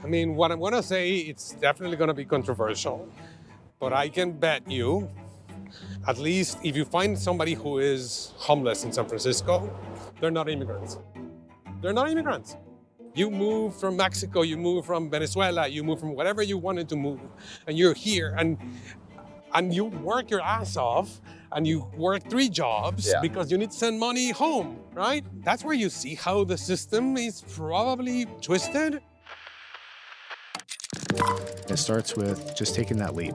I mean, what I'm going to say, it's definitely going to be controversial, but I can bet you, at least if you find somebody who is homeless in San Francisco, they're not immigrants. They're not immigrants. You move from Mexico, you move from Venezuela, you move from whatever you wanted to move, and you're here, and you work your ass off, and you work 3 jobs because you need to send money home, right? That's where you see how the system is probably twisted. It starts with just taking that leap.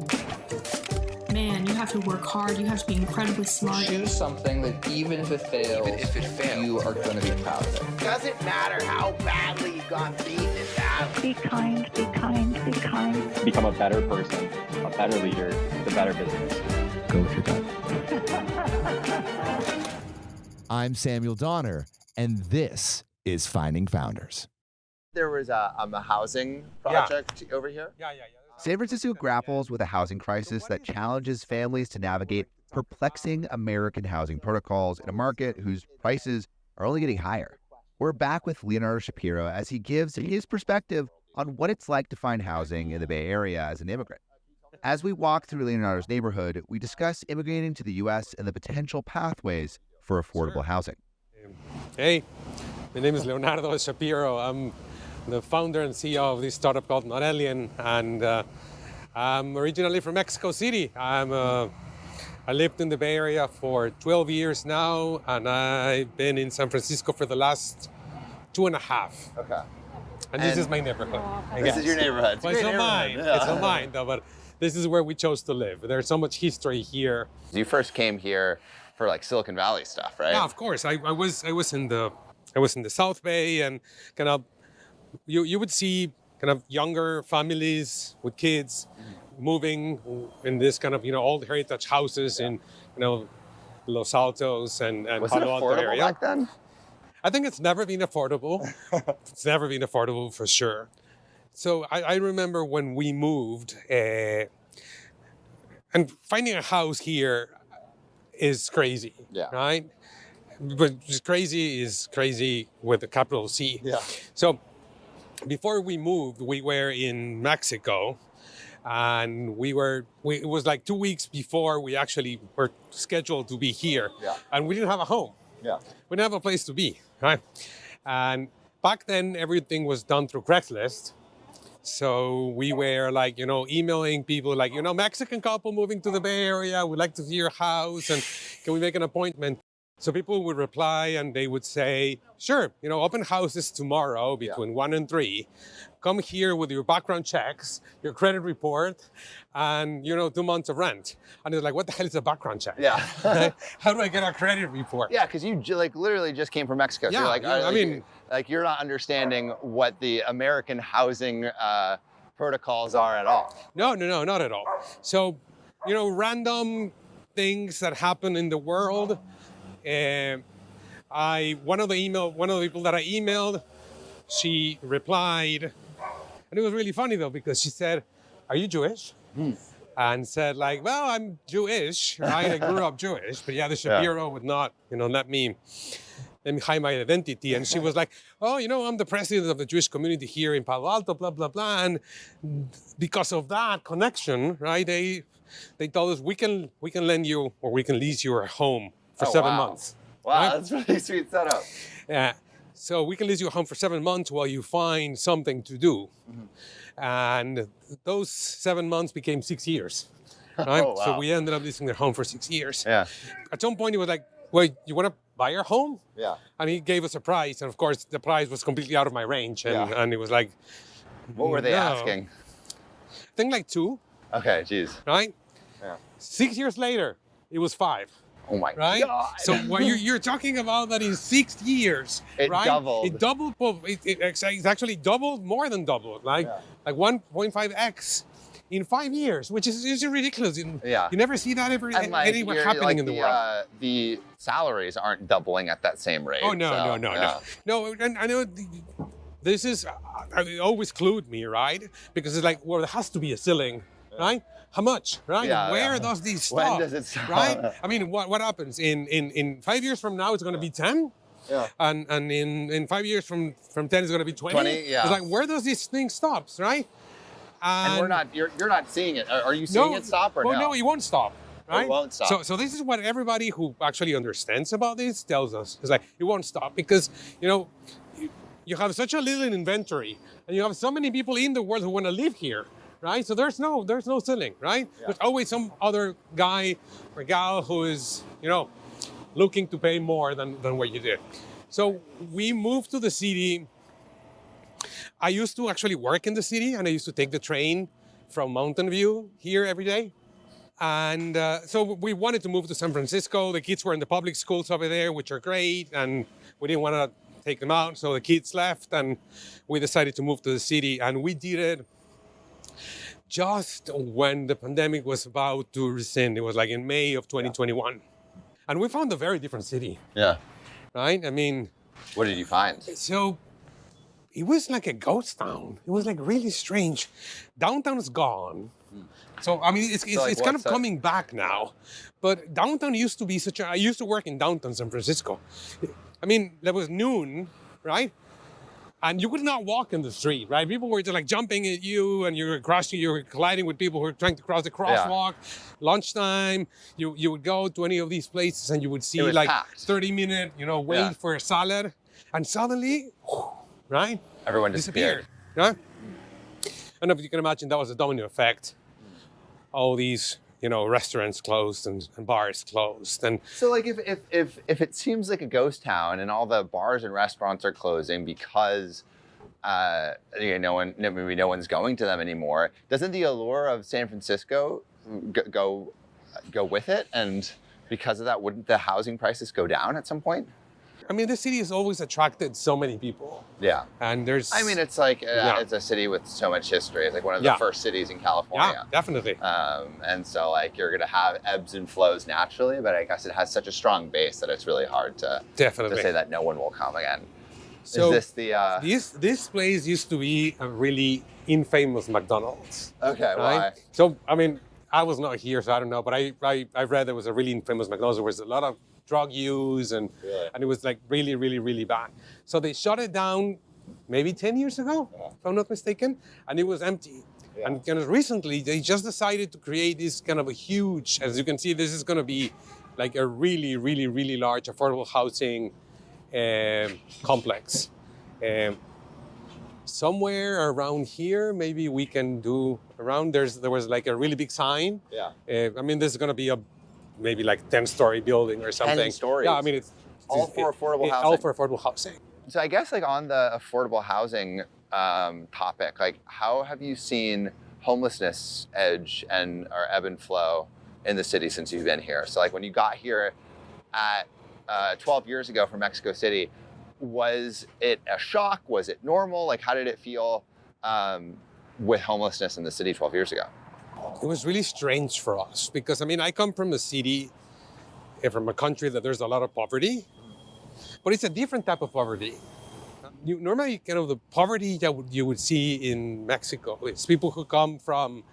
Man, you have to work hard. You have to be incredibly smart. Choose something that even if it fails, you are going to be proud of it. Doesn't matter how badly you got beaten in that. Be kind, be kind, be kind. Become a better person, a better leader, the better business. Go with your gut. I'm Samuel Donner, and this is Finding Founders. There was a housing project over here. Yeah. San Francisco grapples with a housing crisis that challenges families to navigate perplexing American housing protocols in a market whose prices are only getting higher. We're back with Leonardo Shapiro as he gives his perspective on what it's like to find housing in the Bay Area as an immigrant. As we walk through Leonardo's neighborhood, we discuss immigrating to the U.S. and the potential pathways for affordable housing. Hey, my name is Leonardo Shapiro. I'm the founder and CEO of this startup called Norelian, and I'm originally from Mexico City. I lived in the Bay Area for 12 years now, and I've been in San Francisco for the last 2.5. Okay. And this is my neighborhood. This is your neighborhood. Well, it's not mine. Yeah. It's not mine, though, but this is where we chose to live. There's so much history here. You first came here for like Silicon Valley stuff, right? Yeah, of course. I was in the South Bay, and kind of you would see kind of younger families with kids moving in this kind of old heritage houses in Los Altos and Was it Palo Alto affordable area. back then? I think it's never been affordable. It's never been affordable for sure. So I remember when we moved, and finding a house here is crazy, right? But just crazy is crazy with a capital C. Yeah. So before we moved, we were in Mexico, and it was like 2 weeks before we actually were scheduled to be here, and we didn't have a home. Yeah. We didn't have a place to be, right? And back then, everything was done through Craigslist. So we were like, emailing people like, Mexican couple moving to the Bay Area, would like to see your house, and can we make an appointment? So people would reply and they would say, sure, open houses tomorrow between 1 and 3. Come here with your background checks, your credit report, and 2 months of rent. And it's like, what the hell is a background check? Yeah. How do I get a credit report? Yeah, because you literally just came from Mexico. So you're like, you're not understanding what the American housing protocols are at all. No, not at all. So, random things that happen in the world. One of the people that I emailed, she replied, and it was really funny though, because she said, "Are you Jewish?" And said like, "Well, I'm Jewish, right? I grew up Jewish, but the Shapiro would not, let me hide my identity." And she was like, "Oh, I'm the president of the Jewish community here in Palo Alto, blah blah blah." And because of that connection, right? They told us we can lend you, or we can lease you a home for 7 months. Wow, right? That's a really sweet setup. Yeah. So we can lease you a home for 7 months while you find something to do. And those 7 months became 6 years. Right? Oh, wow. So we ended up leasing their home for 6 years. Yeah. At some point he was like, "Wait, you want to buy your home?" Yeah. And he gave us a price. And of course the price was completely out of my range. And it was like, what were they asking? I think like 2. Okay, geez. Right? Yeah. 6 years later, it was 5. Oh my right? God. So what you're talking about that in 6 years, it right? doubled. It doubled. It's actually doubled, more than doubled, like 1.5x in 5 years, which is ridiculous. You never see that anywhere happening in the world. The salaries aren't doubling at that same rate. Oh no. And I know this is it always clued me, right? Because it's like, well, there has to be a ceiling, right? How much, right? Where does this stop? When does it stop? Right? I mean, what happens in 5 years from now? It's going to be 10. Yeah. And in 5 years from 10 it's going to be 20. 20, yeah. It's like, where does this thing stop, right? And we're not, you're not seeing it. Are you seeing it stop or no? No, it won't stop. Right? It won't stop. So this is what everybody who actually understands about this tells us. It's like, it won't stop because, you have such a little inventory and you have so many people in the world who want to live here, right? So there's no ceiling, right? Yeah. There's always some other guy or gal who is, looking to pay more than what you did. So we moved to the city. I used to actually work in the city and I used to take the train from Mountain View here every day. And so we wanted to move to San Francisco. The kids were in the public schools over there, which are great. And we didn't want to take them out. So the kids left and we decided to move to the city. And we did it just when the pandemic was about to rescind. It was like in May of 2021. Yeah. And we found a very different city. Yeah. Right? I mean... What did you find? So it was like a ghost town. It was like really strange. Downtown is gone. So, I mean, it's kind of coming back now. But downtown used to be I used to work in downtown San Francisco. I mean, there was noon, right? And you could not walk in the street, right? People were just like jumping at you and you were colliding with people who were trying to cross the crosswalk. Yeah. Lunchtime, you would go to any of these places and you would see like packed. 30-minute, wait for a salad. And suddenly, right? Everyone disappeared. Right? I don't know if you can imagine that was a domino effect. All these, restaurants closed and bars closed. And so like if it seems like a ghost town and all the bars and restaurants are closing because maybe no one's going to them anymore, doesn't the allure of San Francisco go with it? And because of that, wouldn't the housing prices go down at some point? I mean, the city has always attracted so many people. Yeah. And it's like, it's a city with so much history. It's like one of the first cities in California. Yeah, definitely. And so like, you're going to have ebbs and flows naturally, but I guess it has such a strong base that it's really hard to say that no one will come again. So is this this place used to be a really infamous McDonald's. Okay, right? Why? So, I mean, I was not here, so I don't know, but I read there was a really infamous McDonald's. There was a lot of drug use and it was like really, really, really bad. So they shut it down maybe 10 years ago, if I'm not mistaken, and it was empty. Yeah. And kind of recently, they just decided to create this kind of a huge, as you can see, this is going to be like a really, really, really large affordable housing complex. Somewhere around here, maybe we can do around, there was like a really big sign. Yeah. I mean, this is going to be maybe like 10-story building or something. 10 stories? Yeah, I mean, it's all for affordable housing? All for affordable housing. So I guess like on the affordable housing topic, like how have you seen homelessness ebb and flow in the city since you've been here? So like when you got here at 12 years ago from Mexico City, was it a shock? Was it normal? Like how did it feel with homelessness in the city 12 years ago? It was really strange for us because, I mean, I come from a city, from a country that there's a lot of poverty, but it's a different type of poverty. Normally, kind of the poverty that you would see in Mexico, it's people who come from,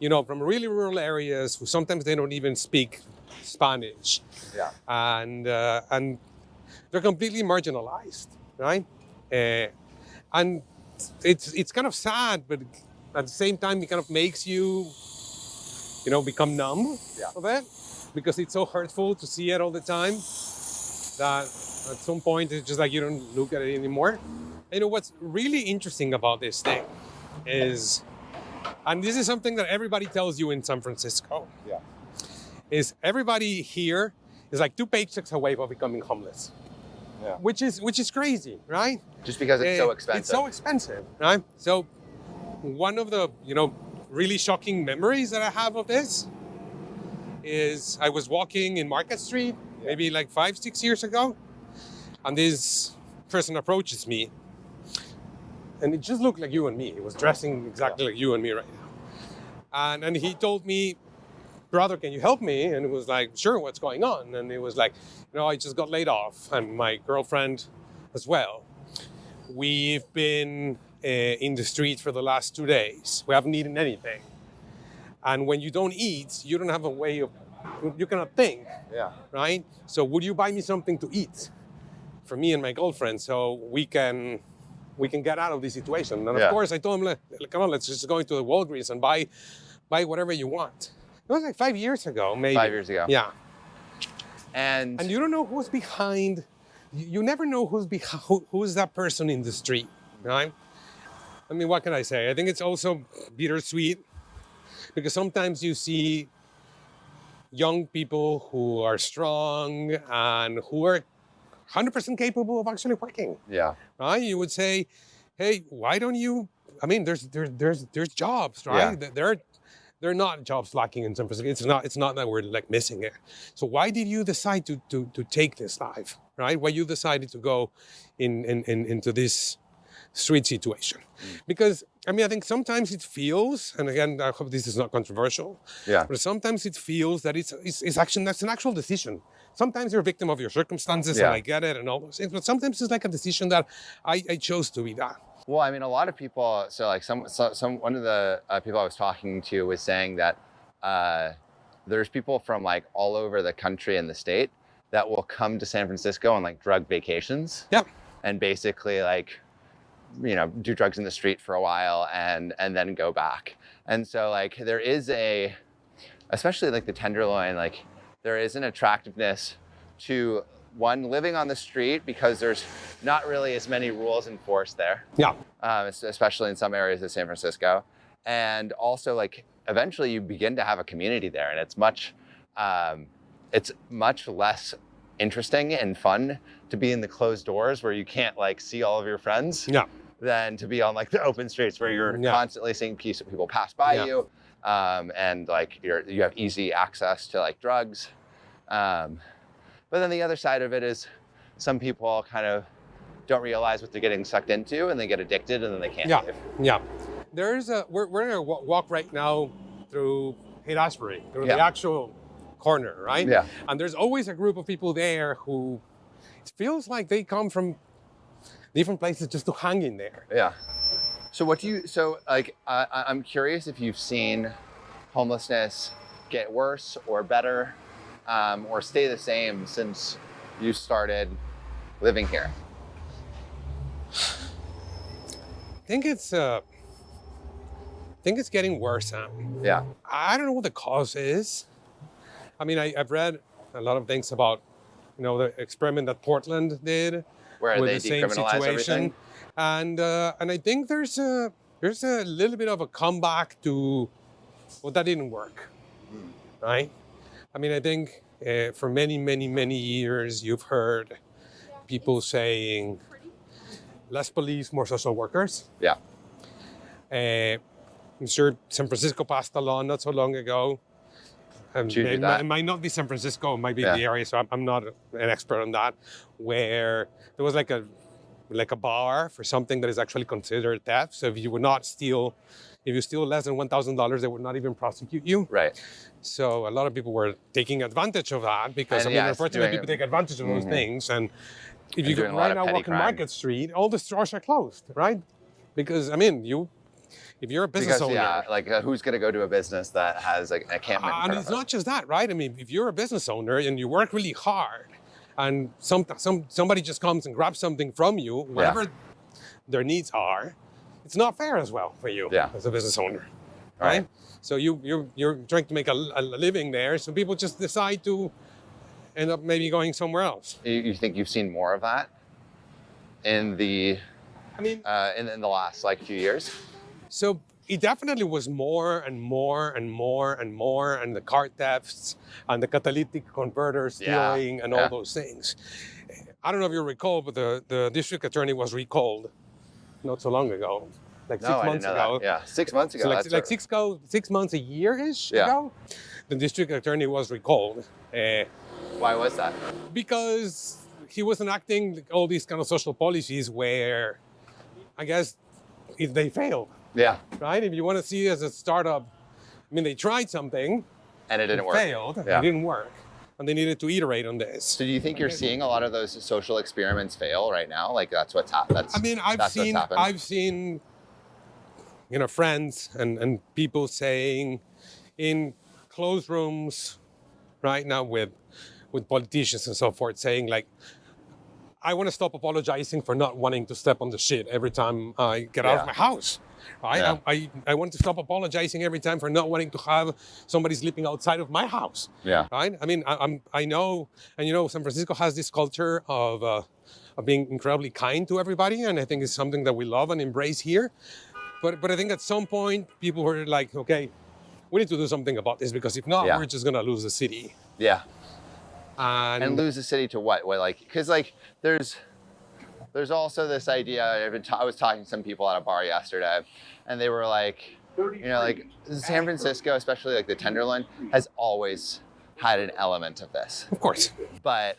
from really rural areas who sometimes they don't even speak Spanish. Yeah. And they're completely marginalized, right? And it's kind of sad, but at the same time, it kind of makes you, become numb of it because it's so hurtful to see it all the time that at some point it's just like you don't look at it anymore. And what's really interesting about this thing is, and this is something that everybody tells you in San Francisco, is everybody here is like 2 paychecks away from becoming homeless. Yeah. Which is crazy, right? Just because it's so expensive. It's so expensive, right? So one of the, really shocking memories that I have of this is I was walking in Market Street, maybe like 5-6 years ago, and this person approaches me, and it just looked like you and me. He was dressing exactly like you and me right now. And he told me, brother, can you help me? And it was like, sure, what's going on? And it was like, I just got laid off, and my girlfriend as well. We've been in the street for the last 2 days. We haven't eaten anything. And when you don't eat, you don't have a way of, you cannot think, right? So would you buy me something to eat? for me and my girlfriend, so we can get out of this situation. And Yeah. of course, I told him, come on, let's just go into the Walgreens and buy whatever you want. It was like 5 years ago, maybe. 5 years ago. Yeah. And And you don't know who's behind. You never know who's that person in the street, right? I mean, what can I say? I think it's also bittersweet because sometimes you see young people who are strong and who are 100% capable of actually working. yeah, Right? You would say, hey, why don't you? I mean, there's jobs, right? There are not jobs lacking in San Francisco. It's not that we're like missing it. So why did you decide to take this life, right? Why you decided to go into this street situation? Because I mean, I think sometimes it feels, and again, I hope this is not controversial. yeah, But sometimes it feels that it's action. That's an actual decision. Sometimes you're a victim of your circumstances, Yeah. and I get it, and all those things. But sometimes it's like a decision that I chose to be that. Well, I mean, a lot of people. So, like, some one of the people I was talking to was saying that there's people from like all over the country and the state that will come to San Francisco on like drug vacations. Yeah. And basically, like, you know, do drugs in the street for a while and then go back. And so, like, there is especially like the Tenderloin, like, there is an attractiveness to one living on the street because there's not really as many rules enforced there. Yeah. Especially in some areas of San Francisco. And also, like, eventually you begin to have a community there, and it's much less interesting and fun to be in the closed doors where you can't like see all of your friends Yeah. than to be on like the open streets where you're Yeah. constantly seeing people pass by Yeah. you, and like you have easy access to like drugs. But then the other side of it is some people kind of don't realize what they're getting sucked into, and they get addicted, and then they can't Yeah. leave. Yeah. We're gonna walk right now through Haight-Ashbury, through the Yeah. actual corner, right? Yeah. And there's always a group of people there who it feels like they come from different places just to hang in there. Yeah. So I'm curious if you've seen homelessness get worse or better, or stay the same since you started living here. I think it's getting worse, Sam. Yeah. I don't know what the cause is. I mean, I've read a lot of things about, the experiment that Portland did Where with they the same decriminalize situation, everything. and I think there's a little bit of a comeback to, well, that didn't work, right? I mean, I think for many, many, many years you've heard people saying, less police, more social workers. Yeah. I'm sure San Francisco passed a law not so long ago. To do It that. might not be San Francisco, it might be Yeah. the area, so I'm not an expert on that, where there was like a bar for something that is actually considered theft. So if you steal less than $1,000, they would not even prosecute you. Right. So a lot of people were taking advantage of that because, And, yeah, it's unfortunately, doing people take advantage of those things. And if you doing go a lot right of now petty walk in crime. Market Street, all the stores are closed, right? Because, if you're a business Because owner, who's going to go to a business that has like a camp? and it's not just that, right? I mean, if you're a business owner and you work really hard, and somebody just comes and grabs something from you, whatever their needs are, it's not fair as well for you as a business owner, right? So you're trying to make a living there, so people just decide to end up maybe going somewhere else. You think you've seen more of that in the in the last like few years? So it definitely was more and more and more and more, and the car thefts and the catalytic converter stealing and all those things. I don't know if you recall, but the district attorney was recalled not so long ago, like 6 I months didn't know ago. that. Yeah, 6 months ago. So That's like 6 months, a year-ish ago, the district attorney was recalled. Why was that? Because he was enacting all these kind of social policies where, I guess, they failed. Yeah. Right? If you want to see as a startup, they tried something. And it didn't work. Failed. Yeah. It didn't work. And they needed to iterate on this. So do you think you're seeing a lot of those social experiments fail right now? Like that's what's happened? I've seen, friends and people saying in closed rooms right now with politicians and so forth, saying like, I want to stop apologizing for not wanting to step on the shit every time I get out of my house. Right? Yeah. I want to stop apologizing every time for not wanting to have somebody sleeping outside of my house. Yeah. Right? I mean, I know, and San Francisco has this culture of being incredibly kind to everybody, and I think it's something that we love and embrace here. But I think at some point people were like, okay, we need to do something about this, because if not, we're just gonna lose the city. Yeah. And lose the city to what? Like, because like there's also this idea. I was talking to some people at a bar yesterday, and they were like, like San Francisco, especially like the Tenderloin, has always had an element of this. Of course. But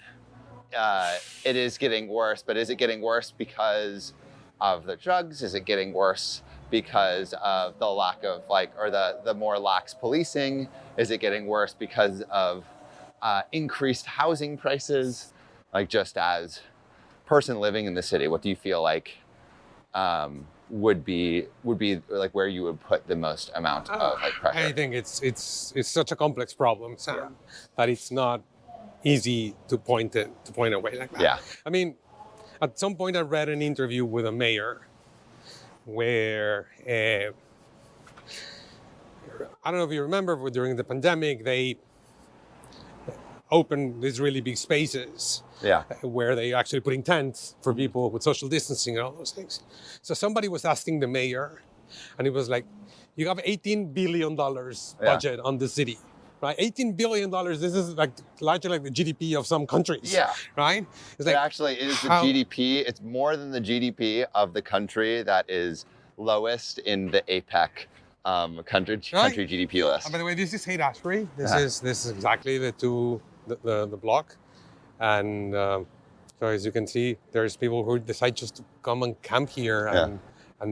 it is getting worse. But is it getting worse because of the drugs? Is it getting worse because of the lack of or the more lax policing? Is it getting worse because of increased housing prices? Like, just as person living in the city, what do you feel like would be like where you would put the most amount of pressure? I think it's such a complex problem, Sam, that it's not easy to point away like that. Yeah. I mean, at some point I read an interview with a mayor where I don't know if you remember, but during the pandemic they opened these really big spaces where they actually putting tents for people with social distancing and all those things. So somebody was asking the mayor, and he was like, you have $18 billion budget on the city, right? $18 billion, this is like larger like the GDP of some countries, right? It's like, it actually is the GDP, it's more than the GDP of the country that is lowest in the APEC country GDP list. And by the way, this is Haight-Ashbury. This is exactly the block. And so as you can see, there's people who decide just to come and camp here and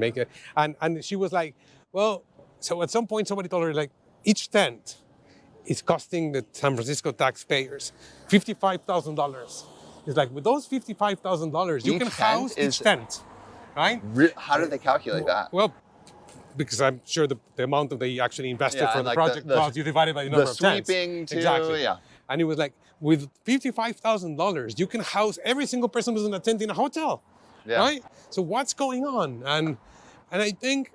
make it. And she was like, well, so at some point somebody told her, like, each tent is costing the San Francisco taxpayers $55,000. It's like, with those $55,000, you can house each tent, right? How did they calculate that? Well, because I'm sure the amount that they actually invested for the project cost, you divided by the number of tents. The sweeping too, exactly. And it was like, with $55,000, you can house every single person who's in a tent in a hotel, right? So what's going on? And I think,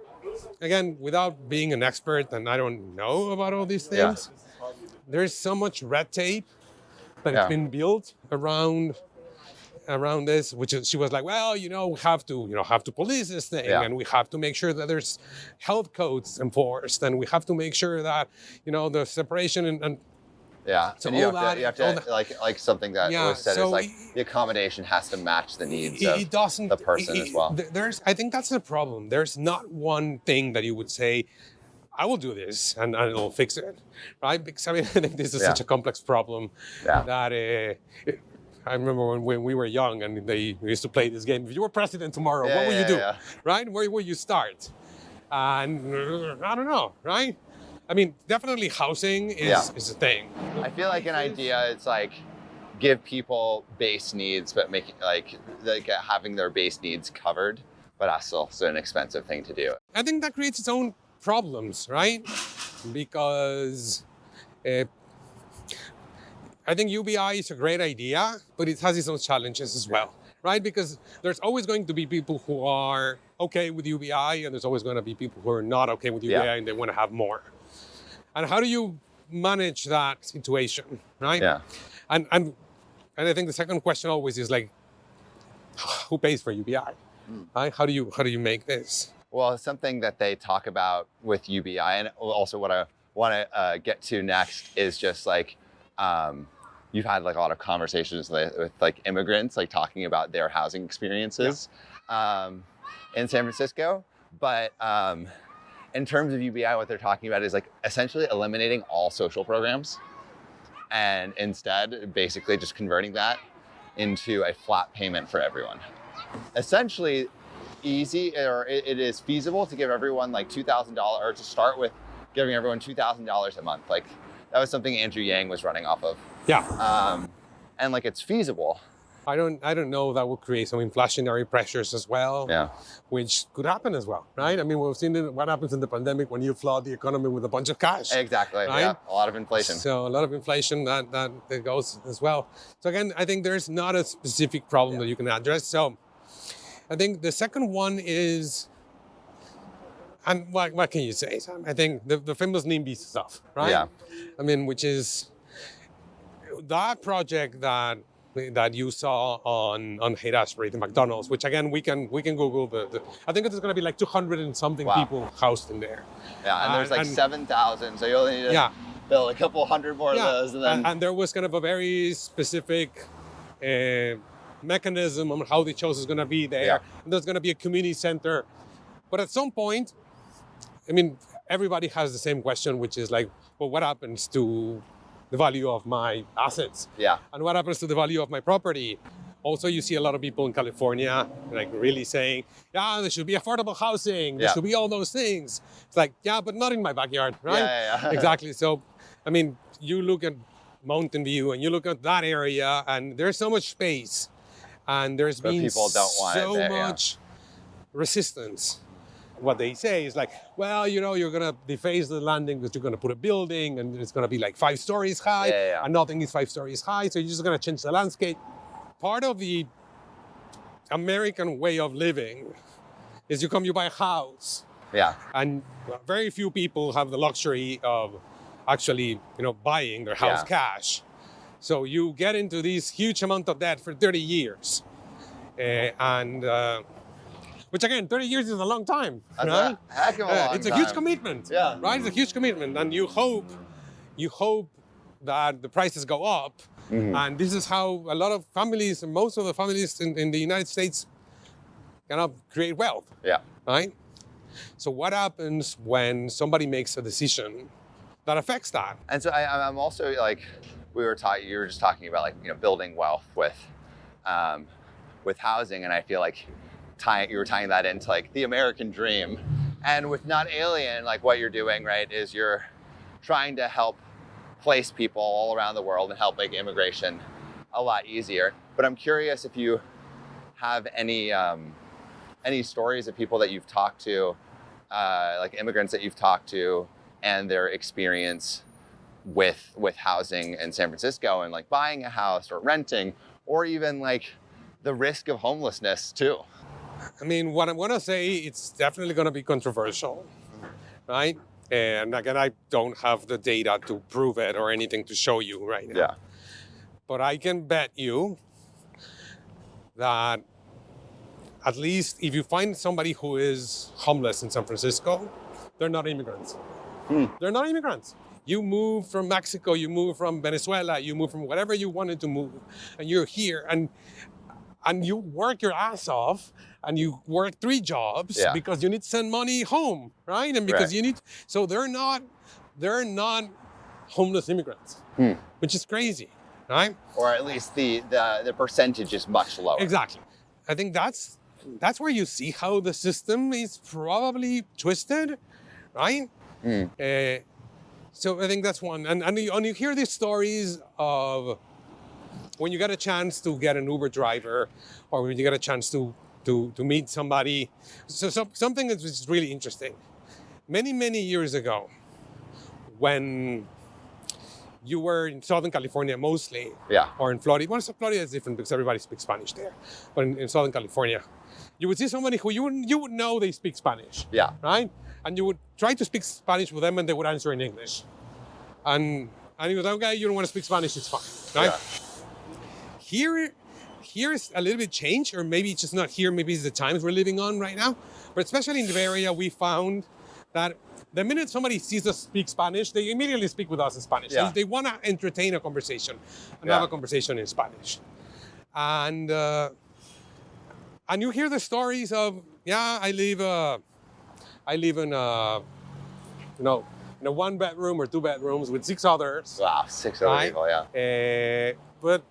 again, without being an expert, and I don't know about all these things, there's so much red tape that has been built around this, which is, she was like, well, we have to police this thing, and we have to make sure that there's health codes enforced, and we have to make sure that, the separation and so and you have to like something that was said is like the accommodation has to match the needs of the person as well. I think that's the problem. There's not one thing that you would say, I will do this and it'll fix it, right? Because I think this is such a complex problem that I remember when we were young and we used to play this game. If you were president tomorrow, what would you do, right? Where would you start? And I don't know, right? I mean, definitely housing is a thing. I feel like an idea, it's like give people base needs, but make like having their base needs covered, but that's also an expensive thing to do. I think that creates its own problems, right? Because I think UBI is a great idea, but it has its own challenges as well, right? Because there's always going to be people who are okay with UBI, and there's always going to be people who are not okay with UBI and they want to have more. And how do you manage that situation, right? Yeah. And I think the second question always is like, who pays for UBI? Right? How do you make this? Well, it's something that they talk about with UBI, and also what I want to get to next is just like, you've had like a lot of conversations with like immigrants, like talking about their housing experiences in San Francisco, but. In terms of UBI, what they're talking about is like essentially eliminating all social programs and instead basically just converting that into a flat payment for everyone. Essentially it is feasible to give everyone like $2,000, or to start with giving everyone $2,000 a month. Like that was something Andrew Yang was running off of. Yeah. And like it's feasible. I don't know, that will create some inflationary pressures as well, Yeah. which could happen as well, right? I mean, we've seen what happens in the pandemic when you flood the economy with a bunch of cash. Exactly. Right? Yeah. A lot of inflation. So a lot of inflation that goes as well. So again, I think there's not a specific problem that you can address. So I think the second one is, and what can you say, Sam? I think the famous NIMBY stuff, right? Yeah. I mean, which is that project that you saw on Haight-Ashbury, the McDonald's, which again we can Google the I think it's going to be like 200 and something Wow. people housed in there. Yeah, and there's like 7,000, so you only need to Yeah. build a couple hundred more of those, and then and there was kind of a very specific mechanism on how the chose is going to be there. Yeah. And there's going to be a community center, but at some point, I mean, everybody has the same question, which is like, well, what happens to the value of my assets? yeah, And what happens to the value of my property? Also, you see a lot of people in California like really saying, yeah, there should be affordable housing. There Yeah. should be all those things. It's like, yeah, but not in my backyard, right? Yeah. Exactly. So, I mean, you look at Mountain View and you look at that area and there's so much space and there's But been people don't want it so there, yeah. much resistance. What they say is like, well, you know, you're going to deface the landing because you're going to put a building and it's going to be like 5 stories high Yeah. and nothing is 5 stories high. So you're just going to change the landscape. Part of the American way of living is you buy a house, Yeah. and very few people have the luxury of actually, buying their house Yeah. cash. So you get into this huge amount of debt for 30 years. Which again, 30 years is a long time, That's right? a heck of a long It's a huge time. commitment, Yeah. right? It's a huge commitment, and you hope that the prices go up. Mm-hmm. And this is how a lot of families, and most of the families in the United States, kind of create wealth, Yeah. right? So what happens when somebody makes a decision that affects that? And so I'm also like, you were just talking about like, building wealth with housing, and I feel like you were tying that into like the American dream. And with Not Alien, like what you're doing, right, is you're trying to help place people all around the world and help make immigration a lot easier. But I'm curious if you have any stories of people that you've talked to, like immigrants that you've talked to, and their experience with housing in San Francisco and like buying a house or renting, or even like the risk of homelessness too. I mean, what I'm going to say, it's definitely going to be controversial, right? And again, I don't have the data to prove it or anything to show you right now. Yeah. But I can bet you that at least if you find somebody who is homeless in San Francisco, they're not immigrants. They're not immigrants. You move from Mexico, you move from Venezuela, you move from whatever you wanted to move, and you're here, and you work your ass off, and you work 3 jobs Yeah. because you need to send money home, right? And because Right. so they're not homeless immigrants, which is crazy, right? Or at least the percentage is much lower. Exactly. I think that's where you see how the system is probably twisted, right? So I think that's one. And you hear these stories of when you get a chance to get an Uber driver, or when you get a chance to meet somebody. So something that was really interesting. Many years ago, when you were in Southern California mostly, Yeah. or in Florida. Well, so Florida is different because everybody speaks Spanish there. But in Southern California, you would see somebody who you would know they speak Spanish, Yeah. right? And you would try to speak Spanish with them, and they would answer in English. And you was like, okay, you don't want to speak Spanish, it's fine, right? Yeah. Here's a little bit change, or maybe it's just not here, maybe it's the times we're living on right now. But especially in the Bay Area, we found that the minute somebody sees us speak Spanish, they immediately speak with us in Spanish. Yeah. They want to entertain a conversation and Yeah. have a conversation in Spanish. And you hear the stories of, yeah, I live in a 1-bedroom or 2 bedrooms with 6 others. Wow, 6 other Right. people, yeah. But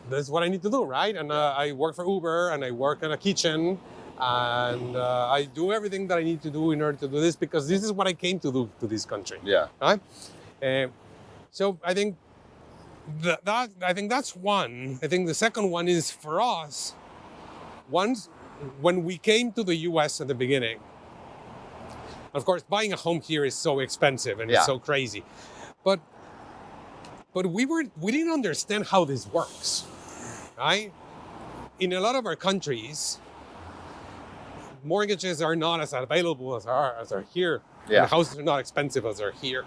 this is what I need to do, right? And I work for Uber, and I work in a kitchen, and I do everything that I need to do in order to do this, because this is what I came to do to this country, Yeah. right? So I think that I think that's one. I think the second one is for us. Once when we came to the U.S. at the beginning, of course, buying a home here is so expensive and it's so crazy, but we didn't understand how this works, right? In a lot of our countries, mortgages are not as available as are here. Yeah. And houses are not expensive as are here.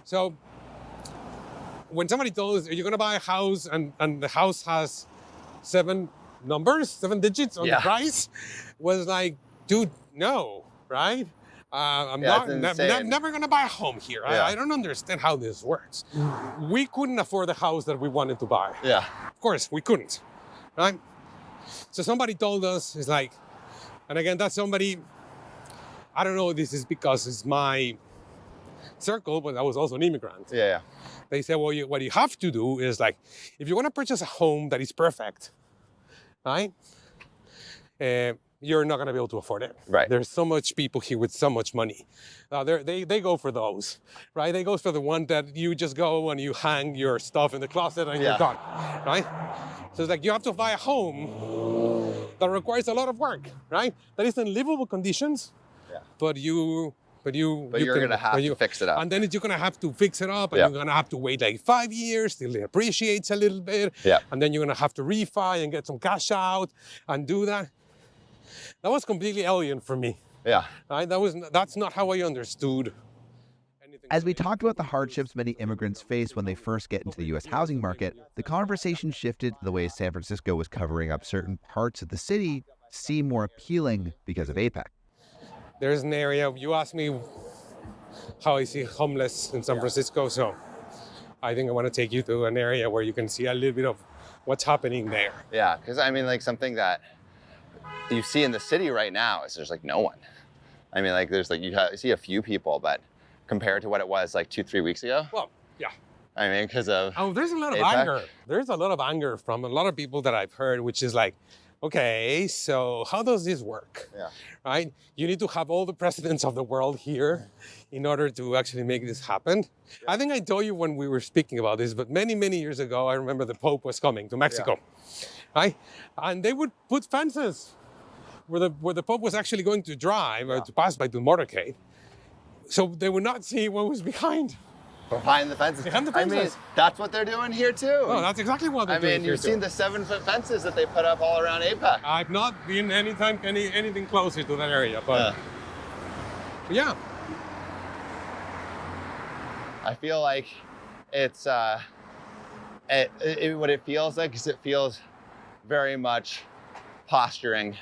So when somebody told us, you're going to buy a house and the house has 7 digits on the price, was like, dude, no, right? I'm never going to buy a home here. I don't understand how this works. We couldn't afford the house that we wanted to buy. Yeah. Of course, we couldn't, right? So somebody told us, it's like, and again, that's somebody, I don't know, this is because it's my circle, but I was also an immigrant. Yeah. They said, well, what you have to do is like, if you want to purchase a home that is perfect, right? You're not going to be able to afford it. Right. There's so much people here with so much money. They go for those, right? They go for the one that you just go and you hang your stuff in the closet and you're done, right? So it's like you have to buy a home that requires a lot of work, right? That is in livable conditions, but you're going to have to fix it up. And then you're going to have to fix it up and you're going to have to wait like 5 years till it appreciates a little bit. Yeah. And then you're going to have to refi and get some cash out and do that. That was completely alien for me. Yeah. Right? That's not how I understood anything. As we talked about the hardships many immigrants face when they first get into the U.S. housing market, the conversation shifted to the way San Francisco was covering up certain parts of the city to seem more appealing because of APEC. There's an area, you asked me how I see homeless in San Francisco, so I think I want to take you to an area where you can see a little bit of what's happening there. Yeah, because I mean, like something that you see in the city right now is there's like no one. I mean, like there's like you see a few people, but compared to what it was like 2-3 weeks ago. Well, yeah. I mean, because of there's a lot of anger. There's a lot of anger from a lot of people that I've heard, which is like, okay, so how does this work? Yeah. Right? You need to have all the presidents of the world here in order to actually make this happen. Yeah. I think I told you when we were speaking about this, but many, many years ago, I remember the Pope was coming to Mexico, right? And they would put fences where the Pope was actually going to drive or to pass by the motorcade, so they would not see what was behind. Behind the fences. Behind the fences. I mean, that's what they're doing here too. Oh, that's exactly what they're doing here too. You've seen the 7-foot fences that they put up all around APEC. I've not been anything closer to that area, but yeah. I feel like it's what it feels like is it feels very much posturing,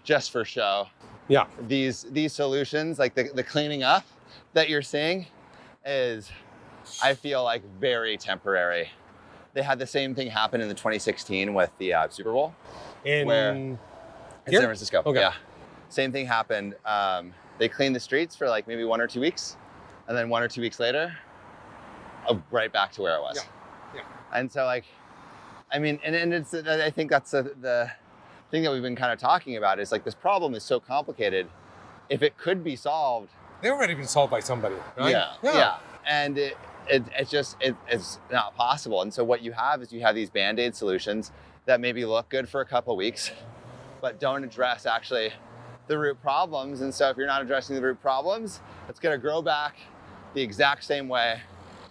just for show. Yeah. These solutions, like the cleaning up that you're seeing, is, I feel like, very temporary. They had the same thing happen in the 2016 with the Super Bowl. In San Francisco. Okay. Yeah. Same thing happened. They cleaned the streets for like maybe 1 or 2 weeks, and then 1 or 2 weeks later, right back to where it was. Yeah. And so like, I mean, and it's, I think that's the thing that we've been kind of talking about is like this problem is so complicated. If it could be solved, they've already been solved by somebody, right? Yeah. And it's not possible. And so what you have is you have these Band-Aid solutions that maybe look good for a couple of weeks, but don't address actually the root problems. And so if you're not addressing the root problems, it's going to grow back the exact same way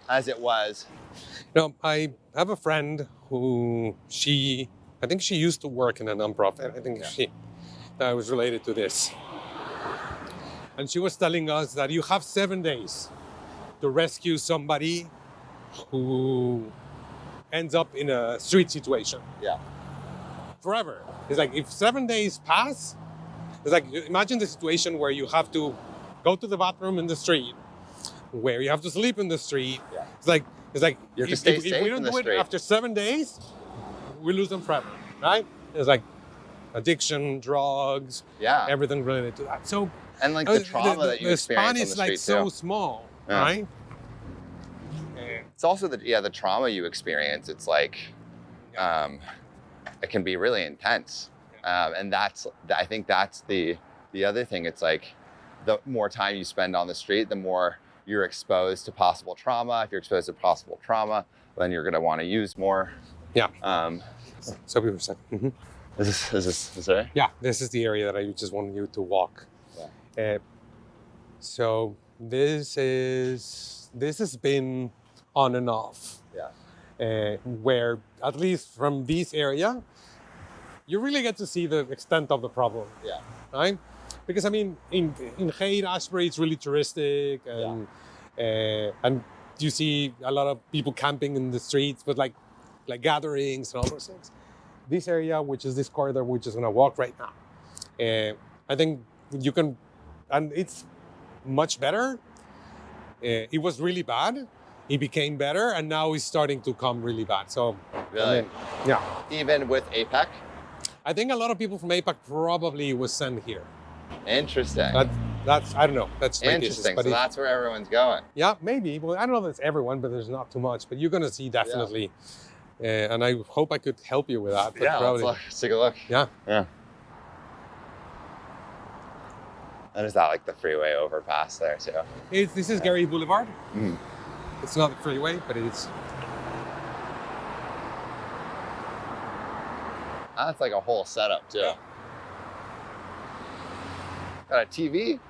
as it was. I have a friend who I think she used to work in a nonprofit. I think that was related to this. And she was telling us that you have 7 days to rescue somebody who ends up in a street situation. Yeah. Forever. It's like if 7 days pass, it's like imagine the situation where you have to go to the bathroom in the street, where you have to sleep in the street. Yeah. It's like you have to stay safe if we don't do it street. After 7 days, we lose them forever, right? It's like addiction, drugs, everything related to that. So. And like the trauma that you experience on the street is like so small, right? It's also the trauma you experience. It's like, it can be really intense, and I think that's the other thing. It's like the more time you spend on the street, the more you're exposed to possible trauma. If you're exposed to possible trauma, then you're going to want to use more. Yeah. Um, So we were saying. Mhm. is this right? Yeah, this is the area that I just want you to walk. Yeah. So this has been on and off. Yeah. Where at least from this area, you really get to see the extent of the problem. Yeah. Right? Because I mean, in Haight, Ashbury, it's really touristic, and you see a lot of people camping in the streets with like gatherings and all those things. This area, which is this corridor, we're just gonna walk right now. I think you can, and it's much better. It was really bad. It became better, and now it's starting to come really bad. So, Really? I mean, yeah. Even with APEC? I think a lot of people from APAC probably was sent here. Interesting. That's I don't know. That's my guess, Interesting. but So that's where everyone's going. yeah, maybe. Well, I don't know if it's everyone, but there's not too much. But you're gonna see definitely, and I hope I could help you with that. But Yeah, probably, let's take a look. yeah. Yeah. And is that like the freeway overpass there too? This is Gary Boulevard. Mm. It's not the freeway, but it's. That's like a whole setup too. Yeah. Got a TV?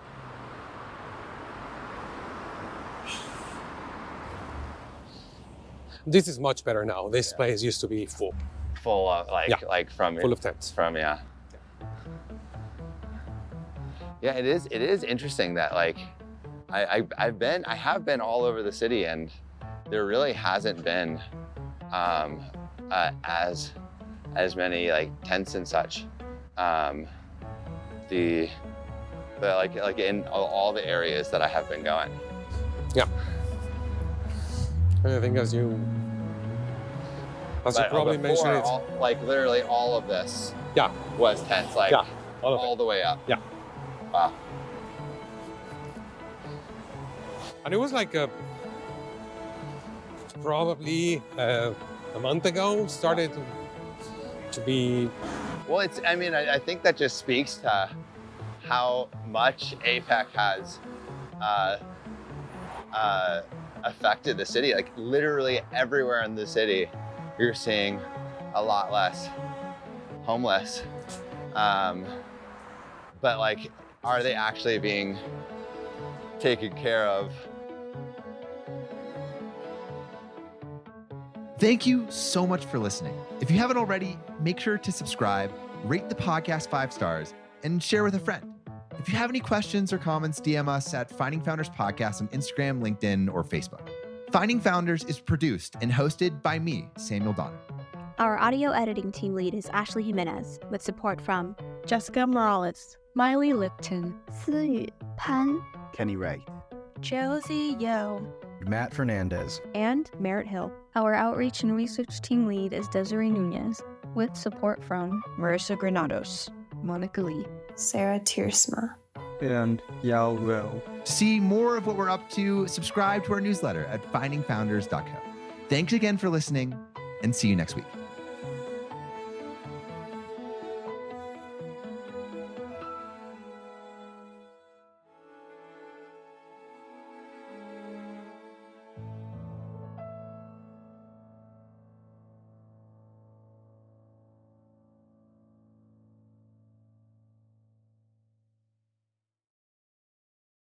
This is much better now. This place used to be full Full of from of tents. Yeah, it is interesting that like I have been all over the city, and there really hasn't been as many like tents and such. The like in all the areas that I have been going. Yeah. I think as you probably mentioned it. Like literally all of this Yeah. was tents, like Yeah. All of it. all the way up. Yeah. Wow. And it was like probably a month ago started to be. Well, I think that just speaks to how much APEC has affected the city. Like literally everywhere in the city, you're seeing a lot less homeless. But like, are they actually being taken care of? Thank you so much for listening. If you haven't already, make sure to subscribe, rate the podcast 5 stars, and share with a friend. If you have any questions or comments, DM us at Finding Founders Podcast on Instagram, LinkedIn, or Facebook. Finding Founders is produced and hosted by me, Samuel Donner. Our audio editing team lead is Ashley Jimenez, with support from Jessica Morales, Miley Lipton, Siyu Pan, Kenny Wright, Josie Yo, Matt Fernandez, and Merritt Hill. Our outreach and research team lead is Desiree Nunez, with support from Marissa Granados, Monica Lee, Sarah Tiersma, and Yao Will. To see more of what we're up to, subscribe to our newsletter at findingfounders.co. Thanks again for listening, and see you next week.